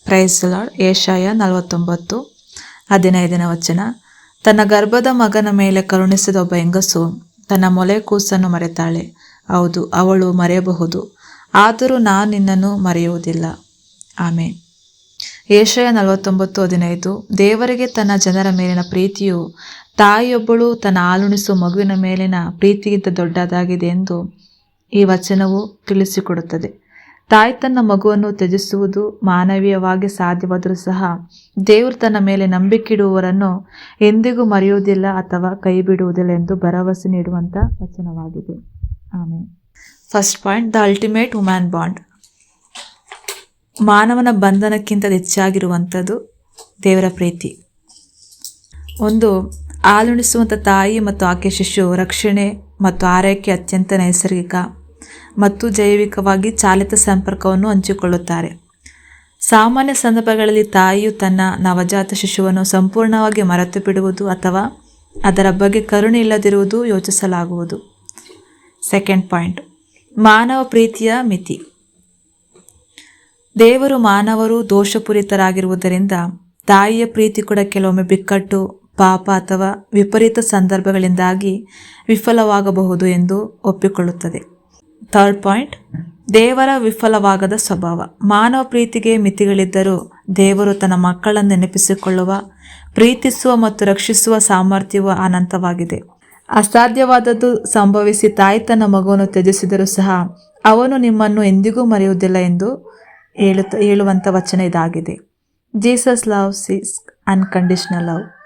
Price lord. ಯೆಶಾಯ 49:15 ವಚನ. ತನ್ನ ಗರ್ಭದ ಮಗನ ಮೇಲೆ ಕರುಣಿಸಿದ ಒಬ್ಬ ಹೆಂಗಸು ತನ್ನ ಮೊಲೆ ಕೂಸನ್ನು ಮರೆತಾಳೆ. ಹೌದು, ಅವಳು ಮರೆಯಬಹುದು, ಆದರೂ ನಾನು ನಿನ್ನನ್ನು ಮರೆಯುವುದಿಲ್ಲ. ಆಮೇನ್. ಯೆಶಾಯ 49:15. ದೇವರಿಗೆ ತನ್ನ ಜನರ ಮೇಲಿನ ಪ್ರೀತಿಯು ತಾಯಿಯೊಬ್ಬಳು ತನ್ನ ಹಾಲುಣಿಸುವ ಮಗುವಿನ ಮೇಲಿನ ಪ್ರೀತಿಗಿಂತ ದೊಡ್ಡದಾಗಿದೆ ಎಂದು ಈ ವಚನವು ತಿಳಿಸಿಕೊಡುತ್ತದೆ. ತಾಯಿ ತನ್ನ ಮಗುವನ್ನು ತ್ಯಜಿಸುವುದು ಮಾನವೀಯವಾಗಿ ಸಾಧ್ಯವಾದರೂ ಸಹ ದೇವರು ತನ್ನ ಮೇಲೆ ನಂಬಿಕೆಯಿಡುವವರನ್ನು ಎಂದಿಗೂ ಮರೆಯುವುದಿಲ್ಲ ಅಥವಾ ಕೈ ಬಿಡುವುದಿಲ್ಲ ಎಂದು ಭರವಸೆ ನೀಡುವಂಥ ವಚನವಾಗಿದೆ. ಆಮೇಲೆ first point, the ultimate woman bond. ಮಾನವನ ಬಂಧನಕ್ಕಿಂತ ಹೆಚ್ಚಾಗಿರುವಂಥದ್ದು ದೇವರ ಪ್ರೀತಿ. ಒಂದು, ಹಾಲುಣಿಸುವಂಥ ತಾಯಿ ಮತ್ತು ಆಕೆ ಶಿಶು ರಕ್ಷಣೆ ಮತ್ತು ಆರೈಕೆ ಅತ್ಯಂತ ನೈಸರ್ಗಿಕ ಮತ್ತು ಜೈವಿಕವಾಗಿ ಚಾಲಿತ ಸಂಪರ್ಕವನ್ನು ಹಂಚಿಕೊಳ್ಳುತ್ತಾರೆ. ಸಾಮಾನ್ಯ ಸಂದರ್ಭಗಳಲ್ಲಿ ತಾಯಿಯು ತನ್ನ ನವಜಾತ ಶಿಶುವನ್ನು ಸಂಪೂರ್ಣವಾಗಿ ಮರೆತು ಬಿಡುವುದು ಅಥವಾ ಅದರ ಬಗ್ಗೆ ಕರುಣೆ ಇಲ್ಲದಿರುವುದು ಯೋಚಿಸಲಾಗುವುದು. ಸೆಕೆಂಡ್ ಪಾಯಿಂಟ್, ಮಾನವ ಪ್ರೀತಿಯ ಮಿತಿ. ದೇವರು ಮಾನವರು ದೋಷಪೂರಿತರಾಗಿರುವುದರಿಂದ ತಾಯಿಯ ಪ್ರೀತಿ ಕೂಡ ಕೆಲವೊಮ್ಮೆ ಬಿಕ್ಕಟ್ಟು, ಪಾಪ ಅಥವಾ ವಿಪರೀತ ಸಂದರ್ಭಗಳಿಂದಾಗಿ ವಿಫಲವಾಗಬಹುದು ಎಂದು ಒಪ್ಪಿಕೊಳ್ಳುತ್ತದೆ. ಥರ್ಡ್ ಪಾಯಿಂಟ್, ದೇವರ ವಿಫಲವಾಗದ ಸ್ವಭಾವ. ಮಾನವ ಪ್ರೀತಿಗೆ ಮಿತಿಗಳಿದ್ದರೂ ದೇವರು ತನ್ನ ಮಕ್ಕಳನ್ನು ನೆನಪಿಸಿಕೊಳ್ಳುವ, ಪ್ರೀತಿಸುವ ಮತ್ತು ರಕ್ಷಿಸುವ ಸಾಮರ್ಥ್ಯವು ಅನಂತವಾಗಿದೆ. ಅಸಾಧ್ಯವಾದದ್ದು ಸಂಭವಿಸಿ ತಾಯಿ ತನ್ನ ಮಗುವನ್ನು ತ್ಯಜಿಸಿದರೂ ಸಹ ಅವನು ನಿಮ್ಮನ್ನು ಎಂದಿಗೂ ಮರೆಯುವುದಿಲ್ಲ ಎಂದು ಹೇಳುವಂಥ ವಚನ ಇದಾಗಿದೆ. Jesus loves is unconditional love.